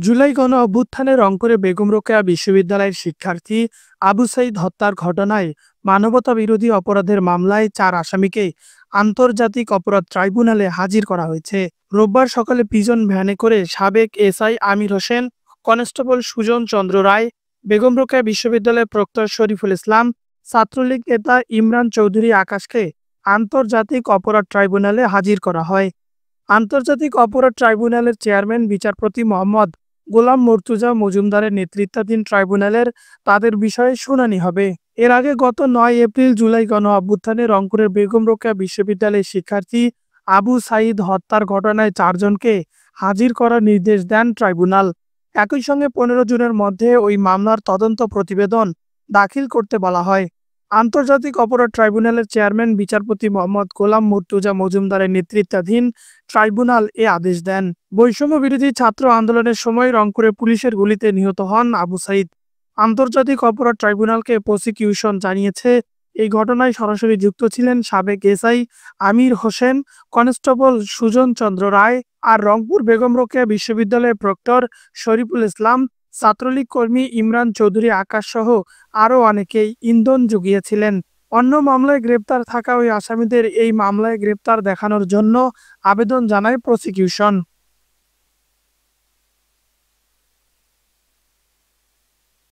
জুলাই গণ অভ্যুত্থানে রংপুরে বেগম রোকেয়া বিশ্ববিদ্যালয়ের শিক্ষার্থী আবু সাইদ হত্যার ঘটনায় মানবতা বিরোধী অপরাধের মামলায় 4 আসামিকে আন্তর্জাতিক অপরাধ ট্রাইব্যুনালে হাজির করা হয়েছে। রোববার সকালে পিজন ভ্যানে করে সাবেক এসআই আমির হোসেন, কনস্টেবল সুজন চন্দ্র রায়, বেগম রোকেয়া বিশ্ববিদ্যালয়ের প্রক্টর শরীফুল ইসলাম, ছাত্রলীগ নেতা ইমরান চৌধুরী আকাশকে আন্তর্জাতিক অপরাধ ট্রাইব্যুনালে হাজির করা হয়। আন্তর্জাতিক অপরাধ ট্রাইব্যুনালের চেয়ারম্যান বিচারপতি মোহাম্মদ গোলাম মর্তুজা মজুমদারের নেতৃত্বাধীন ট্রাইব্যুনালের তাদের বিষয়ে শুনানি হবে। এর আগে গত 9 এপ্রিল জুলাই গণ অভ্যুত্থানে রংপুরের বেগম রোকেয়া বিশ্ববিদ্যালয়ের শিক্ষার্থী আবু সাইদ হত্যার ঘটনায় 4 জনকে হাজির করার নির্দেশ দেন ট্রাইব্যুনাল। একই সঙ্গে 15 জনের মধ্যে ওই মামলার তদন্ত প্রতিবেদন দাখিল করতে বলা হয়। আন্তর্জাতিক অপরাধ ট্রাইব্যুনালের চেয়ারম্যান বিচারপতি মোহাম্মদ গোলাম মর্তুজা মজুমদারের নেতৃত্বাধীন ট্রাইব্যুনাল এ আদেশ দেন। বৈষম্য বিরোধী ছাত্র আন্দোলনের সময় রংপুরে পুলিশের গুলিতে নিহত হন আবু সাইদ। আন্তর্জাতিক অপরাধ ট্রাইব্যুনালকে প্রসিকিউশন জানিয়েছে, এই ঘটনায় সরাসরি যুক্ত ছিলেন সাবেক এসআই আমির হোসেন, কনস্টেবল সুজন চন্দ্র রায় আর রংপুর বেগম রোকেয়া বিশ্ববিদ্যালয়ের প্রক্টর শরীফুল ইসলাম, ছাত্রলীগ কর্মী ইমরান চৌধুরী আকাশ সহ আরও অনেকেই ইন্ধন জুগিয়েছিলেন। অন্য মামলায় গ্রেপ্তার থাকা ওই আসামিদের এই মামলায় গ্রেপ্তার দেখানোর জন্য আবেদন জানায় প্রসিকিউশন।